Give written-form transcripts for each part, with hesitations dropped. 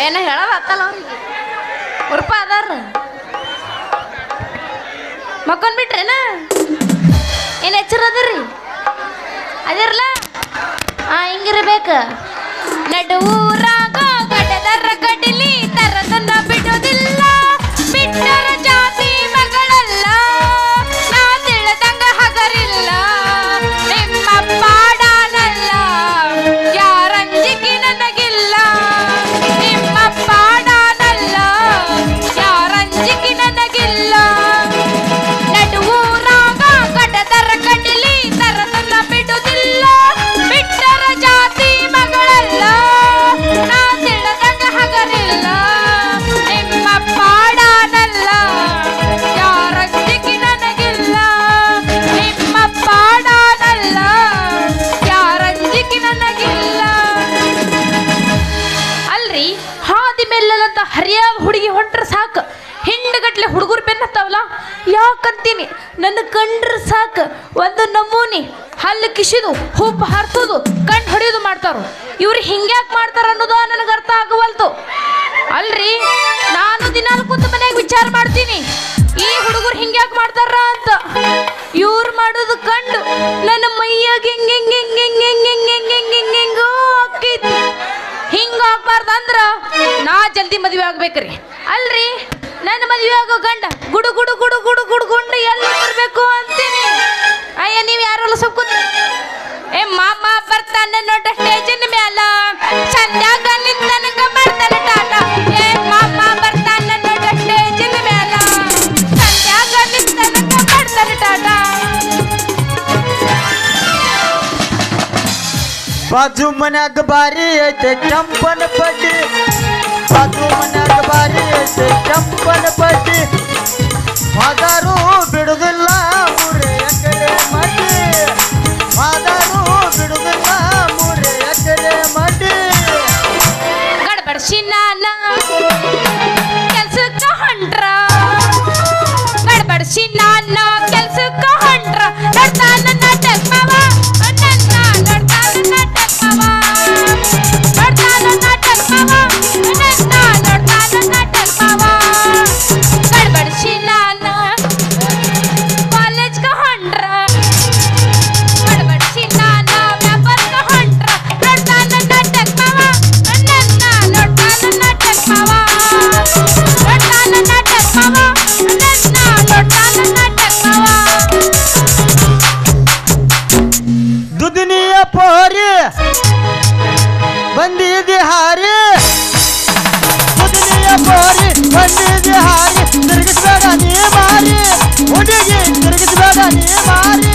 ಏನ ಹೇಳೋದು ಆತಲ್ಲ ಅವ್ರಿಗೆ ಉರ್ಪ ಅದಾರ ಮಕ್ಕೊಂಡ್ ಬಿಟ್ರೇನ ಏನು ಎಚ್ಚರ ಅದರಿ ಅದಿರಲ್ಲ ಹಿಂಗಿರ್ಬೇಕು ನಡುವೂರಾಗ ಗಡದರ ಕಡಿಲಿ ತರದನ್ನ ಬಿಡೋದಿಲ್ಲ ಬಿಟ್ಟರ ಜಾತಿ ಮಗಳಲ್ಲ ನಾ ತಿಳಿದಂಗ ಹಗರಿಲ್ಲ ನಿಮ್ಮ ಪಾಡಾನಲ್ಲ ಯಾರಂಜಿಕೆ ನನಗಿಲ್ಲ ನಿಮ್ಮ ಪಾಡಾನಲ್ಲ ಯಾರಂಜಿಕೆ ನನಗಿಲ್ಲ ನಡುವೂರಾಗ ಗಡದರ ಕಡಿಲಿ ತರದನ್ನ ಬಿಡೋದಿಲ್ಲ ಬಿಟ್ಟರ ಜಾತಿ ಮಗಳಲ್ಲ ನಾ ತಿಳಿದಂಗ ಹಗರಿಲ್ಲ ನಿಮ್ಮ ಪಾಡಾನಲ್ಲ ಯಾರಂಜಿಕೆ ನನಗಿಲ್ಲ ನಿಮ್ಮ ಪಾಡಾನಲ್ಲ ಯಾರಂಜಿಕೆ ನನಗಿಲ್ಲ ಅಲ್ರಿ ಹಾದಿ ಮೇಲಂತ ಹರಿಯಾದ ಹುಡುಗಿ ಹೊಂಟ್ರ ಸಾಕು ಹಿಂಡಗಟ್ಲೆ ಹುಡುಗರು ಬೆನ್ನತ್ತಾವಲ್ಲ ಯಾಕಂತೀನಿ ನನ್ನ ಕಂಡ್ರ ಸಾಕು ಒಂದು ನಮೂನಿ ಹಲ್ಲು ಕಿಸಿದು ಹುಬ್ಬು ಹರಿಸೋದು ಕಣ್ಣು ಹೊಡೆಯೋದು ಮಾಡ್ತಾರು ಇವ್ರು ಹಿಂಗ್ಯಾಕೆ ಮಾಡ್ತಾರ ಅನ್ನೋದು ನನಗೆ ಅರ್ಥ ಆಗವಲ್ತು ಅಲ್ರಿ ನಾನು ದಿನಾಲು ಕೂತು ಮನೆಯಾಗ ವಿಚಾರ ಮಾಡ್ತೀನಿ ಈ ಹುಡುಗರು ಹಿಂಗ್ಯಾಕೆ ಮಾಡ್ತಾರ ಅಂತ ಇವ್ರು ಮಾಡೋದು ಕಂಡು ನನ್ನ ಮೈಯಾಗ ಹೆಂಗೋ ಆಕೈತಿ ಹಿಂಗ ಆಗ್ಬಾರ್ದಂದ್ರ ನಾ ಜಲ್ದಿ ಮದುವೆ ಆಗ್ಬೇಕ್ರಿ ಅಲ್ರಿ ನನ್ನ ಮದುವೆ ಆಗೋ ಗಂಡ ಗುಡು ಗುಡು ಗುಡು ಗುಡು ಗುಡ್ಗುಂಡು ಎಲ್ಲಿ ಬರ್ಬೇಕು ಅಂತೀನಿ ಅಯ್ಯ ನೀವು ಯಾರೆಲ್ಲ ಸೊಕ್ಕೋತಿ ಏ ಮಾಮ ಬರ್ತಾನೆ ನೋಡ ಸ್ಟೇಜಿನ ಮ್ಯಾಲ ಸಂಧ್ಯಾಗ ನಿಂತನಗ ಮಾಡ್ತಾನೆ ಟಾಟ ಏ ಮಾಮ ಬರ್ತಾನೆ ನೋಡ ಸ್ಟೇಜಿನ ಮ್ಯಾಲ ಸಂಧ್ಯಾಗ ನಿಂತನಗ ಮಾಡ್ತಾನೆ ಟಾಟ ಬಾಜು ಮನ್ಯಾಗ ಬಾರಿ ಐತೆ ಚಂಪನ ಪಡ್ಡಿ ಬಾಜು ಮನ್ಯಾಗ ಬಾರಿ ಐತೆ ಚಂಪನ ಪಡ್ಡಿ ಮಾದಾರು ಬಿಡುದಿಲ್ಲ 3 ಎಕರೆ ಮಡ್ಡಿ ಮಾದಾರು ಬಿಡುದಿಲ್ಲ 3 ಎಕರೆ ಮಡ್ಡಿ ಗಡಬಡ್ಸಿ ನಾನ ಕೆಲ್ಸಕ್ಕ ಹೊಂಟ್ರ ಗಡಬಡ್ಸಿ ನಾನ ಕೆಲ್ಸಕ್ಕ ಹೊಂಟ್ರ ನೋಡ್ತಾನ ನಾಟಕ ಮಾವ ನನ್ನ ನೋಡ್ತಾನ ನಾಟಕ ಮಾವ ನೋಡ್ತಾನ ನಾಟಕ ಮಾವ ನನ್ನ ನೋಡ್ತಾನ ನಾಟಕ ಮಾವ ಗಡಬಡ್ಸಿ ನಾನ ಕಾಲೇಜ್ಗ ಹೊಂಟ್ರ ಗಡಬಡ್ಸಿ ನಾನ ವ್ಯಾಪಾರಕ್ಕ ಹೊಂಟ್ರ ನೋಡ್ತಾನ ನಾಟಕ ಮಾವ ನನ್ನ ನೋಡ್ತಾನ ನಾಟಕ ಮಾವ ನೋಡ್ತಾನ ನಾಟಕ ಮಾವ ನನ್ನ ನೋಡ್ತಾನ ನಾಟಕ ಮಾವ ದುದುನಿಯ ಪೋರಿ ಬಂದಿದೆ ಹಾರಿ ದುದುನಿಯ ಪೋರಿ ಬಂದಿದೆ ಹಾರಿ ತಿರುಗಿಸ್ಬೇಡ ನೀ ಮಾರಿ ಹುಡುಗಿ ತಿರುಗಿಸ್ಬೇಡ ನೀ ಮಾರಿ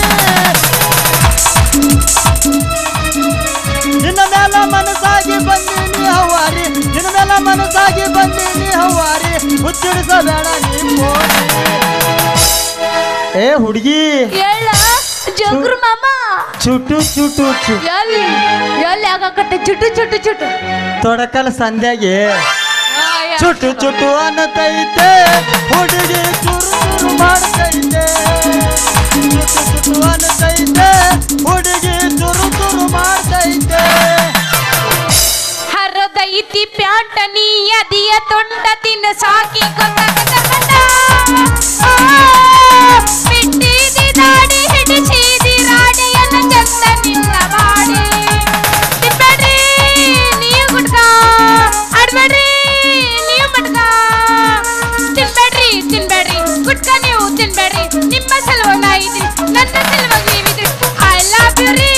ನಿನ್ನ ಮೇಲ ಮನಸ್ಸಾಗಿ ಬಂದೀನಿ ಹವಾರಿ ನಿನ್ನ ಮೇಲ ಮನಸ್ಸಾಗಿ ಬಂದೀನಿ ಹವಾರಿ ಹುಚ್ಚಿಡಿಸಬೇಡ ನೀ ಪೋರಿ ಏ ಹುಡುಗಿ ಹೇಳ ಜಗ್ರು ಮಾಮ ಚುಟು ಚುಟು ಚು ಎಲ್ಲಿ ಎಲ್ಲಿ ಆಗಾಕತ್ತೆ ಚುಟು ಚುಟು ಚುಟು ತೊಡಕಲ್ ಸಂಧ್ಯಾಗೆ ಚುಟು ಚುಟು ಅನ್ನತೈತೆ ಹುಡುಗಿ ಚುರು ಚುರು ಮಾಡ್ತೈತೆ ಚುಟು ಚುಟು ಅನ್ನತೈತೆ ಹುಡುಗಿ ಚುರು ಚುರು ಮಾಡ್ತೈತೆ ಹರದೈತಿ ಪ್ಯಾಂಟ ನೀ ಅದಿಯ ತೊಂಡ ತಿನ್ನ ಸಾಕಿ ಬಿಟ್ಟಿದಿ ದಾಡಿ ಹಿಡಿಸಿದಿ ರಾಡಿಯನ್ನ ಚಂದ ನಿನ್ನ ಮಾಡಿ ತಿನ್ಬೇಡ್ರಿ ನೀವು ಗುಡ್ಕ ಆಡ್ಬೇಡ್ರಿ ನೀವು ಮಡ್ಕ ತಿನ್ಬೇಡ್ರಿ ತಿನ್ಬೇಡ್ರಿ ಗುಡ್ಕ ನೀವು ತಿನ್ಬೇಡ್ರಿ ನಿಮ್ಮ ಸಲುವಾಗಿ ನಾ ಇದ್ರಿ ನನ್ನ ಸಲುವಾಗಿ ನೀವಿದ್ರಿ ಐ ಲವ್ ಯು ರೀ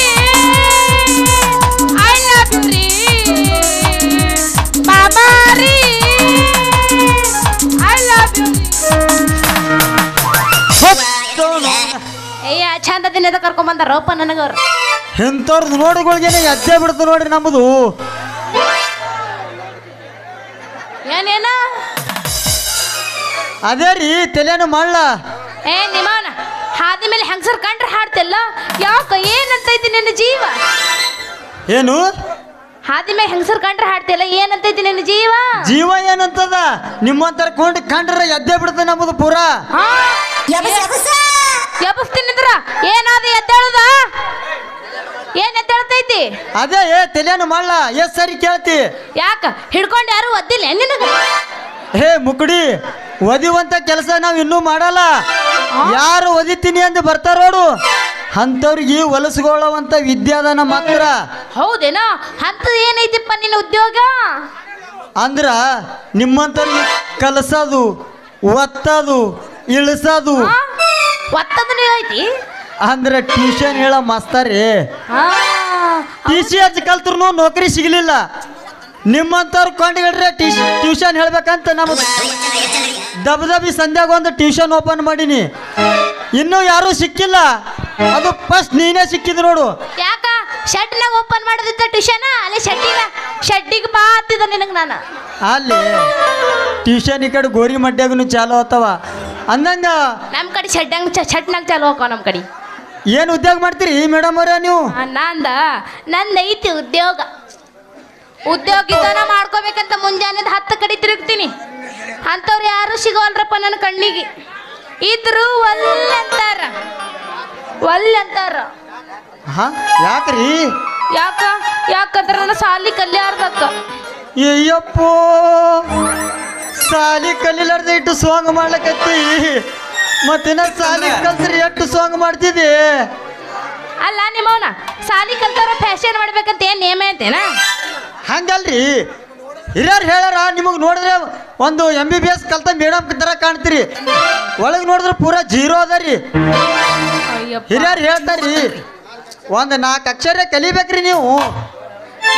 ಐ ಲವ್ ಯು ರೀ ಮಾಮಾ ರೀ ಐ ಲವ್ ಯು ರೀ ಅಯ್ಯ ಚಂದ ದಿನದ ಕರ್ಕೊಂಡ್ ಬಂದಾರಪ್ಪ ನನಗವ್ರು ಎಂತವ್ರದ್ದು ನೋಡಿಗಳಿಗೆ ಅಜ್ಜೆ ಬಿಡ್ತು ನೋಡ್ರಿ ನಮ್ಮದು ಏನೇನ ಅದೇ ರೀ ತಲೆನು ಮಳ್ಳ ಏ ನಿಮಾನ ಹಾದಿ ಮೇಲೆ ಹೆಂಗಸರ್ ಕಂಡ್ರೆ ಹಾಡ್ತಿಲ್ಲ ಯಾಕ ಏನಂತೈತಿ ನಿನ್ನ ಜೀವ ಏನು ಹಾದಿ ಮೇಲೆ ಹೆಂಗಸರ್ ಕಂಡ್ರೆ ಹಾಡ್ತಿಲ್ಲ ಏನಂತೈತಿ ನಿನ್ನ ಜೀವ ಜೀವ ಏನಂತದ ನಿಮ್ಮಂತರ ಕೊಂಡು ಕಂಡ್ರೆ ಎದ್ದೆ ಬಿಡ್ತದೆ ನಮ್ಮದು ಪೂರಾ ಎಬ್ಬಸ್ತೀನಿದ್ರ ಏನಾದ ಎದ್ದೇಳುದ ಏನಂತ ಹೇಳ್ತೈತಿ? ಅದೇ ತಲೆಯನ್ನು ಮಾಡ್ಲ ಎಷ್ಟ್ ಸರಿ ಕೇಳ್ತಿ? ಯಾಕ ಹಿಡ್ಕೊಂಡು ಯಾರು ಒದ್ದಿಲ್ಲ ನಿನಗ? ಹೇ ಮುಕುಡಿ, ಒದಿವಂತ ಕೆಲಸ ನಾವು ಇನ್ನೂ ಮಾಡಲ್ಲ. ಯಾರು ಒದಿತೀನಿ ಅಂತ ಬರ್ತಾರ ನೋಡು, ಅಂಥವ್ರಿಗೆ ಹೊಲಸ್ಕೊಳ್ಳುವಂತ ವಿದ್ಯಾದಾನ ಮಾತ್ರ. ಹೌದೇನೋ? ಅಂತದ್ ಏನೈತಿಪ್ಪ ನಿನ್ನ ಉದ್ಯೋಗ? ಅಂದ್ರ ನಿಮ್ಮಂಥವ್ರಿಗೆ ಕಲಸೋದು, ಒತ್ತದು, ಇಳಿಸೋದು. ಒತ್ತದನೇ ಐತಿ ಅಂದ್ರೆ ಟ್ಯೂಷನ್ ಹೇಳ ಮಾಸ್ತರಿ. ಆ, ಟಿ.ಸಿ ಹಚ್ಚಿ ಕಲ್ತ್ರು ನೌಕರಿ ಸಿಗಲಿಲ್ಲ. ನಿಮ್ಮಂಥವ್ರು ಕೊಂಡಿಗಳ್ರೆ ಟ್ಯೂಷನ್ ಹೇಳ್ಬೇಕಂತ ನಮಗೆ ದಬದಬಿ ಸಂಧ್ಯಾಗ ಒಂದು ಟ್ಯೂಷನ್ ಓಪನ್ ಮಾಡೀನಿ. ಇನ್ನೂ ಯಾರೂ ಸಿಕ್ಕಿಲ್ಲ. ಅದು ಫಸ್ಟ್ ನೀನೇ ಸಿಕ್ಕಿದ್ ನೋಡು. ಯಾಕ ಶೆಡ್ನಾಗ ಓಪನ್ ಮಾಡೋದಿತ್ತ ಟ್ಯೂಷನ್? ಅಲ್ಲಿ ಶೆಡ್ಡಿಗೆ ಬಾ ಹತ್ತಿದ ನಿನಗೆ ನಾನು. ಅಲ್ಲಿ ಟ್ಯೂಷನ್ ಈ ಕಡೆ ಗೋರಿ ಮಡ್ಯಾಗನು ಚಾಲು ಆತವ ಅಂದಂಗ. ನಮ್ಮ ಕಡೆ ಶೆಡ್ನಾಗ ಚಾಲು ಹಾಕೋ. ನಮ್ಮ ಕಡೆ ಏನು ಉದ್ಯೋಗ ಮಾಡ್ತೀರಿ ಮೇಡಮ್ ಅವರೇ ನೀವು? ನಂದೈತಿ ಉದ್ಯೋಗ. ಉದ್ಯೋಗಿತನ ಮಾಡ್ಕೋಬೇಕಂತ ಮುಂಜಾನೆ 10 ಕಡೆ ತಿರುಗ್ತೀನಿ. ಅಂಥವ್ರು ಯಾರು ಸಿಗೋಲ್ರಪ್ಪ ನನ್ನ ಕಣ್ಣಿಗೆ. ಇದ್ರು ಒಲ್ಲಂತಾರ. ಹಾ ಯಾಕ್ರಿ? ಯಾಕಂದ್ರೆ ನನ್ನ ಸಾಲಿ ಕಲ್ಯಾರ್ದಕ್ಕ. ಅಯ್ಯಪ್ಪೋ, ಸಾಲಿ ಕಲಿಲಾರ್ದ ಇಟ್ಟು ಸಾಂಗ್ ಮಾಡ್ಲಕತ್ತಿ. ಮತ್ತಿನ ಸಾಲಿ ಕಲ್ಸ್ರಿ ಎಷ್ಟು ಸಾಂಗ್ ಮಾಡ್ತಿದ್ದಿ? ಅಲ್ಲ ನಿಮ್ಮವನ ಸಾಲಿ ಕಲ್ತಾರ ಫ್ಯಾಷನ್ ಮಾಡ್ಬೇಕಂತ ಏನ್ ನೇಮ ಐತೇನ? ಹಂಗಲ್ರಿ, ಹಿರಿಯರು ಹೇಳ್ಯಾರ. ನಿಮಗೆ ನೋಡಿದ್ರೆ ಒಂದು MBBS ಕಲ್ತ ಮೇಡಮ್ ತರ ಕಾಣ್ತೀರಿ, ಒಳಗೆ ನೋಡಿದ್ರೆ ಪೂರಾ ಜೀರೋ ಅದ ರೀ. ಹಿರಿಯರು ಹೇಳ್ತಾರ್ರಿ, ಒಂದು 4 ಅಕ್ಷರ ಕಲಿಬೇಕ್ರಿ ನೀವು.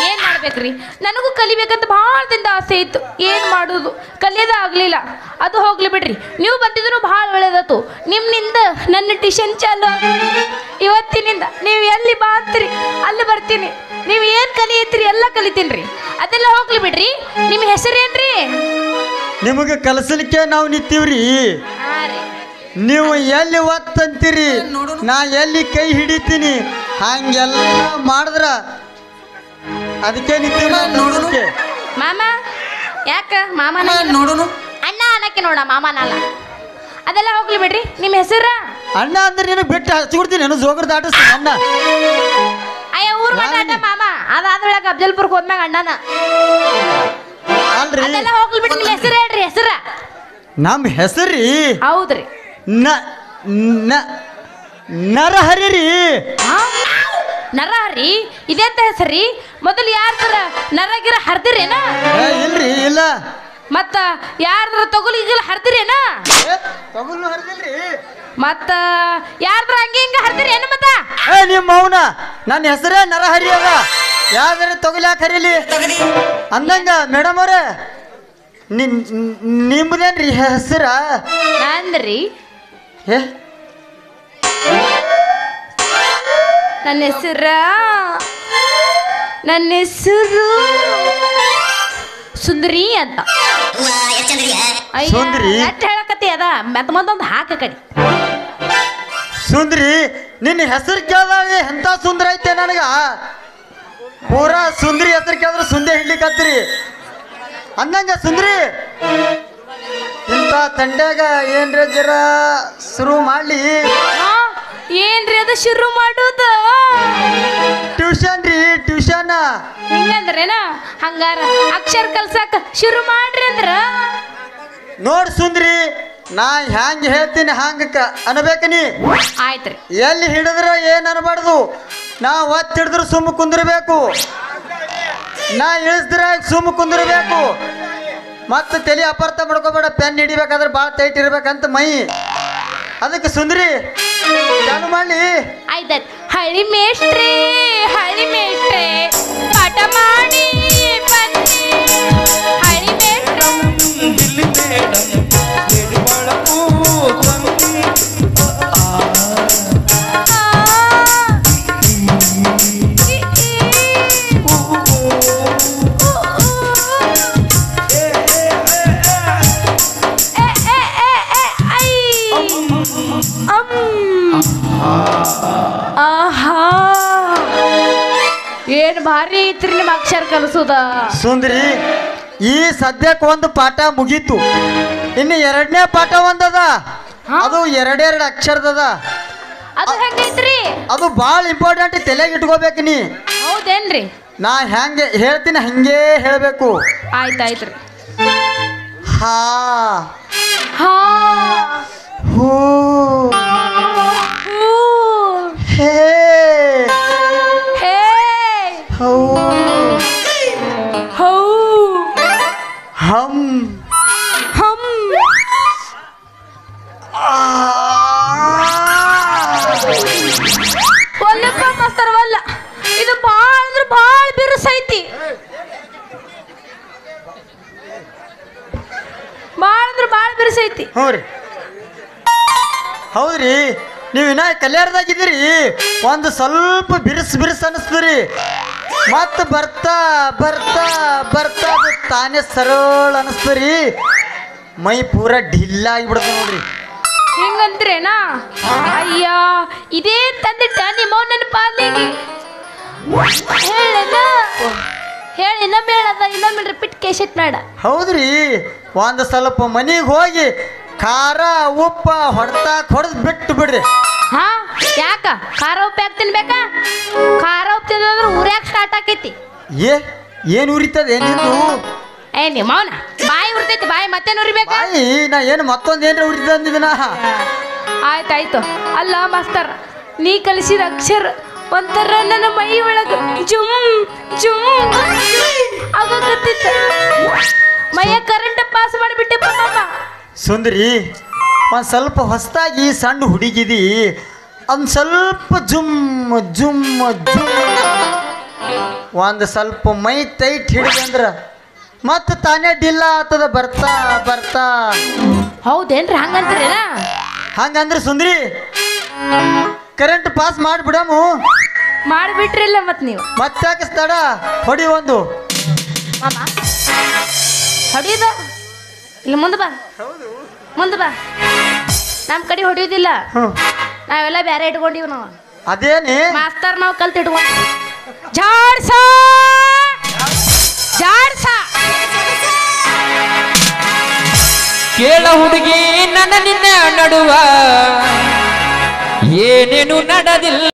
ಏನ್ ಮಾಡ್ಬೇಕ್ರಿ? ನನಗೂ ಕಲಿಬೇಕಂತ ಭಾಳ ದಿನದ ಆಸೆ ಇತ್ತು. ಏನ್ ಮಾಡುದು, ಕಲಿಯೋದ ಆಗ್ಲಿಲ್ಲ. ಅದು ಹೋಗ್ಲಿ ಬಿಡ್ರಿ. ನೀವು ಬಂದಿದ್ರು ಭಾಳ ಒಳ್ಳೇದತ್ತು. ನಿಮ್ನಿಂದ ನನ್ನ ಟ್ಯೂಷನ್ ಚಾಲು. ಇವತ್ತಿನಿಂದ ನೀವು ಎಲ್ಲಿ ಬಾತ್ರಿ ಅಲ್ಲಿ ಬರ್ತೀನಿ. ನೀವು ಏನ್ ಕಲಿಯತ್ರಿ ಎಲ್ಲ ಕಲಿತೀನಿ ರೀ. ಅದೆಲ್ಲ ಹೋಗ್ಲಿ ಬಿಡ್ರಿ. ನಿಮ್ಮ ಹೆಸರೇನ್ರಿ? ನಿಮಗೆ ಕಲಿಸಲಿಕ್ಕೆ ನಾವು ನಿಂತೀವ್ರಿ. ನೀವು ಎಲ್ಲಿ ಒತ್ತಂತೀರಿ, ನಾ ಎಲ್ಲಿ ಕೈ ಹಿಡಿತೀನಿ, ಹಂಗೆಲ್ಲ ಮಾಡಿದ್ರ ಅದಕ್ಕೆ ನಿಂತೀವಿ. ಮಾಮ ಯಾಕ ಮಾಮನ ನೋಡೋನು ಅಣ್ಣ ಅನ್ನಕ್ಕೆ ನೋಡ ಮಾಮನಲ್ಲ. ಅದೆಲ್ಲ ಹೋಗ್ಲಿ ಬಿಡ್ರಿ. ನಿಮ್ಮ ಹೆಸರ? ಅಣ್ಣ ಅಂದ್ರೆ ನೀನು ಬಿಟ್ಟು ಹಚ್ಚಿಕೊಡ್ತೀನಿ. ನಾನು ಜೋಗರ್ ದಾಟಿಸ್ತೀನಿ ಅಣ್ಣ. ಅಯ್ಯ ಊರ್ ಮಾತಾಡ ಮಾಮ. ಅದಾದ್ಮೇಲೆ ಅಫ್ಜಲ್ಪುರ್ಗೆ ಹೋದ್ಮ್ಯಾಗ ಅಣ್ಣನ. ಅಲ್ರಿ ಅದೆಲ್ಲ ಹೋಗ್ಲಿ ಬಿಡ್ರಿ. ನಿಮ್ಮ ಹೆಸರು ಹೇಳ್ರಿ. ಹೆಸರ? ನಮ್ಮ ಹೆಸರಿ ಹೌದ್ರಿ ನರಹರಿ ರೀ. ನರಹರಿ? ಇದೆಂತ ಹೆಸರಿ? ಮೊದಲು ಯಾರ್ದಾರ ನರಗಿರ ಹರ್ದಿರೇನ? ಇಲ್ರಿ, ಇಲ್ಲ. ಮತ್ತ ಯಾರ್ದಾರ ತೊಗಲಿಗಿಲ್ಲ ಹರ್ದಿರೇನ? ತಗೊಳ್ಳು ಹರಿದಿಲ್ರಿ. ಮತ್ತ ಯಾರ್ದಾರ ಹಂಗೆ ಹಿಂಗ ಹರ್ದಿರೇನ? ಮತ್ತ ನಿಮ್ಮ ಮೌನ ನನ್ನ ಹೆಸರೇ ನರಹರಿ ಅದ. ಯಾವ್ದಾರ ತೊಗಲ್ಯಾಕ ಹರಿಲಿ ಅಂದಂಗ ಮೇಡಮ್ ಅವ್ರೆ, ನಿಮ್ದೇನ್ರಿ ಹೆಸರ? ನಂದ್ರಿ ಏ ನನ್ನ ಹೆಸರು ಸುಂದರಿ ಅಂತ. ಸುಂದರಿ ಹೇಳಕತ್ತಿ ಅದ ಮತ್ ಮಂದೊಂದು ಹಾಕ ಕಡೆ. ಸುಂದರಿ, ನಿನ್ನ ಹೆಸರು ಕೇಳಿದಾಗ ಎಂತ ಸುಂದರ ಐತೆ ನನಗ. ಪೂರಾ ಸುಂದರಿ ಹೆಸರು ಕೇಳಿದ್ರೆ ಸುಂದೆ ಹಿಡ್ಲಿಕ್ಕತ್ರಿ ಅಂದಂಗ. ಸುಂದರಿ, ಇಂಥ ತಂಡ್ಯಾಗ ಏನ್ರ ಜರ ಶುರು ಮಾಡ್ಲಿ. ಏನ್ರಿ ಅದು ಶುರು ಮಾಡುದ? ಟ್ಯೂಷನ್ ರೀ, ಟ್ಯೂಷನ್. ಹಿಂಗಂದ್ರೇನ? ಹಂಗಾರ ಅಕ್ಷರ ಕಲ್ಸಕ್ ಶುರು ಮಾಡ್ರಿ ಅಂದ್ರ. ನೋಡ್ ಸುಂದ್ರಿ, ನಾ ಹ್ಯಾಂಗ ಹೇಳ್ತೀನಿ ಹಂಗ ಅನ್ಬೇಕ ನೀ. ಆಯ್ತ್ರಿ. ಎಲ್ಲಿ ಹಿಡಿದ್ರ ಏನ್ ಅನ್ಬಾರ್ದು. ನಾ ಒತ್ತು ಹಿಡಿದ್ರು ಸುಮ್ಮ ಕುಂದಿರ್ಬೇಕು, ನಾ ಇಳಿಸಿದ್ರ ಸುಮ್ಮ ಕುಂದಿರ್ಬೇಕು. ಮತ್ತೆ ತಲೆ ಅಪಾರ್ಥ ಮಾಡ್ಕೋಬೇಡ. ಪೆನ್ ಹಿಡಿಬೇಕಾದ್ರೆ ಭಾಳ ಟೈಟ್ ಇರ್ಬೇಕಂತ ಮೈ. ಅದಕ್ಕೆ ಸುಂದರಿ ಚಾಲು ಮಾಡ್ಲಿ. ಆಯ್ತಾಯ್ತು. ಹಳಿ ಮೇಷ್ಟ್ರೆ ಪಾಠ ಮಾಡಿ ಬನ್ನಿ. ಹಳಿ ಏನ್ ಭಾರಿ ಐತ್ರಿ ನಿಮ್ಮ ಅಕ್ಷರ ಕಲಿಸೋದ. ಸುಂದರಿ, ಈ ಸದ್ಯಕ್ಕೆ ಒಂದು ಪಾಠ ಮುಗೀತು. ಇನ್ನು 2ನೇ ಪಾಠ ಒಂದದ. ಅದು 2 ಅಕ್ಷರದದ. ಅದು ಹೆಂಗೈತ್ರಿ? ಅದು ಭಾಳ ಇಂಪಾರ್ಟೆಂಟ್, ತಲೆಗೆ ಇಟ್ಕೋಬೇಕು ನೀ. ಹೌದೇನ್ರಿ? ನಾ ಹೆಂಗೆ ಹೇಳ್ತೀನಿ ಹಂಗೆ ಹೇಳಬೇಕು. ಆಯ್ತಾಯ್ತ್ರಿ. ಹಾ ಹಾ ಹೂ ಹೂ ಹೇ ಹೇ ಹೌ ಹೌ ಹಂ ಹಮ್ ಒಲ್ಲಪ್ಪ ಮಾಸ್ತರ್ವಲ್ಲ, ಇದು ಭಾಳ ಅಂದ್ರೆ ಭಾಳ ಬಿರುಸೈತಿ. ಭಾಳ ಅಂದ್ರೆ ಭಾಳ ಬಿರುಸೈತಿ. ಹ್ಞೂ ರೀ, ಹೌದ್ರಿ. ನೀವು ಇನ್ನ ಕಲ್ಯಾಣದಾಗಿದ್ದೀರಿ, ಒಂದು ಸ್ವಲ್ಪ ಬಿರುಸು ಅನ್ನಿಸ್ತದ್ರಿ. ಮತ್ತು ಬರ್ತಾ ಬರ್ತಾ ಬರ್ತಾ ಅದು ತಾನೇ ಸರಳ ಅನ್ನಿಸ್ತದ್ರಿ. ಮೈ ಪೂರ ಢಿಲ್ಲ ಆಗಿಬಿಡ್ತದೆ ನೋಡ್ರಿ. ಹಿಂಗಂದ್ರೇನಾ? ಅಯ್ಯ, ಇದೇ ತಂದಿಟ್ಟ ನಿಮ್ಮ ನನ್ನ ಪಾಲಿಗೆ ಹೇಳೇನ? ಹೇಳಿ ಇನ್ನೊಮ್ಮೆ ಹೇಳದ, ಇನ್ನೊಮ್ಮೆ ರಿಪೀಟ್ ಕೇಶಟ್ ಬೇಡ. ಹೌದ್ರಿ, ಒಂದು ಸ್ವಲ್ಪ ಮನೆಗೆ ಹೋಗಿ ಖಾರ ಉಪ್ಪ ಹೊಡೆದು ಬಿಟ್ಟು ಬಿಡ್ರಿ. ಹಾ, ಯಾಕ ಖಾರ ಉಪ್ಪು ಯಾಕೆ ತಿನ್ಬೇಕಾ? ಖಾರ ಉಪ್ಪು ತಿನ್ನೋದ್ರೆ ಉರ್ಯಾಕ ಸ್ಟಾರ್ಟ್ ಆಕೈತಿ. ಏನು ಉರಿತದೆ ನಿಂದು? ಏ ನಿಮ್ಮವನ ಬಾಯಿ ಉರ್ತೈತಿ, ಬಾಯಿ ಮತ್ತೇನು ಉರಿಬೇಕಾ? ಬಾಯಿ ನಾ ಏನು ಮತ್ತೊಂದು ಏನ್ರ ಉರಿತದ ಅಂದಿದ್ದನ. ಆಯ್ತಾಯ್ತು. ಅಲ್ಲ ಮಾಸ್ತರ್, ನೀ ಕಲಿಸಿದ ಅಕ್ಷರ ಒಂಥರ ನನ್ನ ಮೈ ಒಳಗ ಜುಮ್ ಜುಮ್ ಆಗಕತ್ತಿತ್ತ. ಮೈಯ ಕರೆಂಟ್ ಪಾಸ್ ಮಾಡಿಬಿಟ್ಟೆಪ್ಪ ಮಾಮ. ಸುಂದರಿ, ಒಂದು ಸ್ವಲ್ಪ ಹೊಸದಾಗಿ ಸಣ್ಣ ಹುಡುಗಿದಿ, ಒಂದು ಸ್ವಲ್ಪ ಜುಮ್ ಜುಮ್ ಜುಮ್, ಒಂದು ಸ್ವಲ್ಪ ಮೈ ಟೈಟ್ ಹಿಡಿದಂದ್ರ ಮತ್ತೆ ತಾನೇ ಡಿಲ್ಲ ಆಗ್ತದ ಬರ್ತಾ ಬರ್ತಾ. ಹೌದೇನ್ರಿ? ಹಂಗಂತೀರೇನ? ಹಂಗಂದ್ರೆ ಸುಂದರಿ, ಕರೆಂಟ್ ಪಾಸ್ ಮಾಡಿಬಿಡಮು. ಮಾಡಿಬಿಟ್ರಿಲ್ಲ ಮತ್ತೆ ನೀವು. ಮತ್ತೆ ಹಾಕಿಸ್ತಾಡ ಹೊಡಿ ಒಂದು ಮಾಮ. ಹೊಡಿಯೋದ ಇಲ್ಲ, ಮುಂದೆ ಬಾ, ಮುಂದೆ ಬಾ. ನಮ್ಮ ಕಡೆ ಹೊಡಿಯೋದಿಲ್ಲ, ನಾವೆಲ್ಲ ಬೇರೆ ಇಟ್ಕೊಂಡಿವ್. ನಾವು ಅದೇನೇ ಮಾಸ್ತರ್ ನಾವು ಕಲ್ತು ಇಟ್ಕೊಂಡು ಜಾಡ್ಸ ಜಾಡ್ಸ. ಕೇಳ ಹುಡುಗಿ ನನ್ನ ನಿನ್ನ ನಡುವ ಏನೇನು ನಡೆದಿಲ್ಲ.